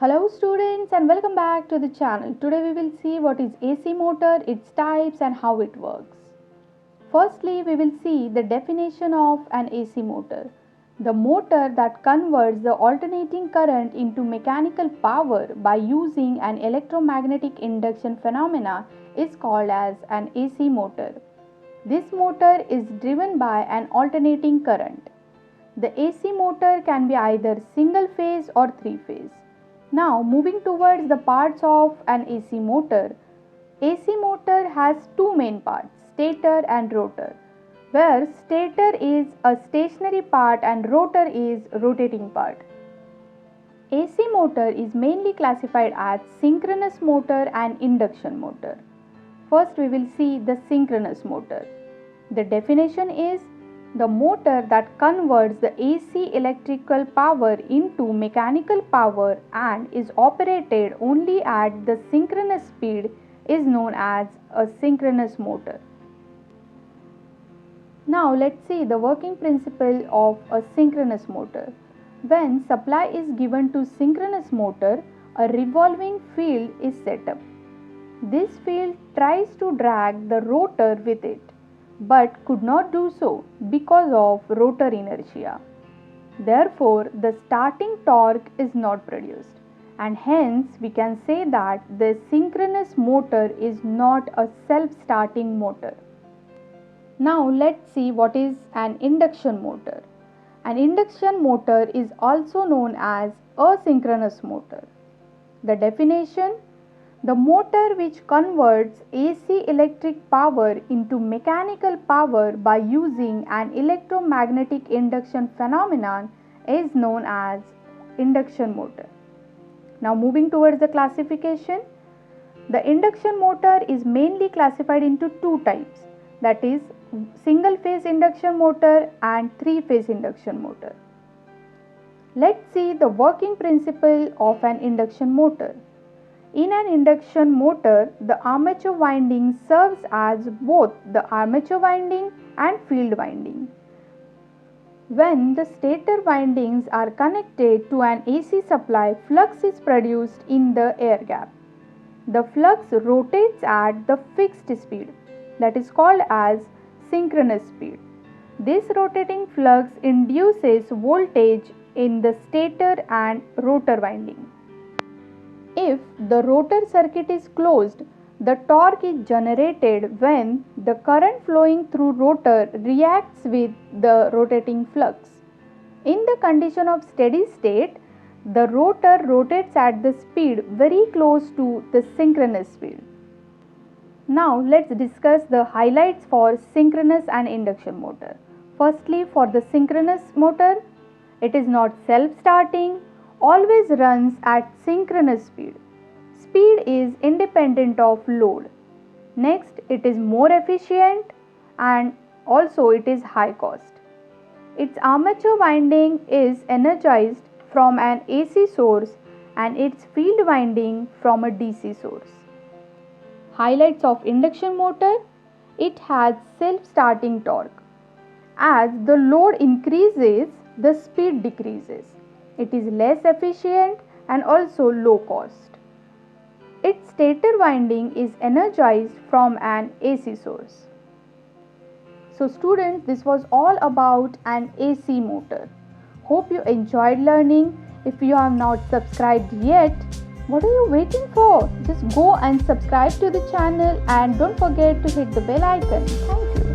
Hello students and welcome back to the channel. Today we will see what is AC motor, its types and how it works. Firstly, we will see the definition of an AC motor. The motor that converts the alternating current into mechanical power by using an electromagnetic induction phenomena is called as an AC motor. This motor is driven by an alternating current. The AC motor can be either single phase or three phase. Now moving towards the parts of an AC motor. AC motor has two main parts, stator and rotor, where stator is a stationary part and rotor is rotating part. AC motor is mainly classified as synchronous motor and induction motor. First we will see the synchronous motor. The definition is the motor that converts the AC electrical power into mechanical power and is operated only at the synchronous speed is known as a synchronous motor. Now let's see the working principle of a synchronous motor. When supply is given to synchronous motor, a revolving field is set up. This field tries to drag the rotor with it, but could not do so because of rotor inertia. Therefore, the starting torque is not produced, and hence we can say that the synchronous motor is not a self-starting motor. Now let's see what is an induction motor. An induction motor is also known as a synchronous motor. The definition: the motor which converts AC electric power into mechanical power by using an electromagnetic induction phenomenon is known as induction motor. Now moving towards the classification, the induction motor is mainly classified into two types, that is single phase induction motor and three phase induction motor. Let's see the working principle of an induction motor. In an induction motor, the armature winding serves as both the armature winding and field winding. When the stator windings are connected to an AC supply, flux is produced in the air gap. The flux rotates at the fixed speed, that is called as synchronous speed. This rotating flux induces voltage in the stator and rotor winding. If the rotor circuit is closed, the torque is generated when the current flowing through rotor reacts with the rotating flux. In the condition of steady state, the rotor rotates at the speed very close to the synchronous speed. Now let's discuss the highlights for synchronous and induction motor. Firstly, for the synchronous motor, it is not self-starting, always runs at synchronous speed. Speed is independent of load. Next, it is more efficient and also it is high cost. Its armature winding is energized from an AC source and its field winding from a DC source. Highlights of induction motor: it has self-starting torque. As the load increases, the speed decreases. It is less efficient and also low cost. Its stator winding is energized from an AC source. So students, this was all about an AC motor. Hope you enjoyed learning. If you have not subscribed yet, what are you waiting for? Just go and subscribe to the channel and don't forget to hit the bell icon. Thank you.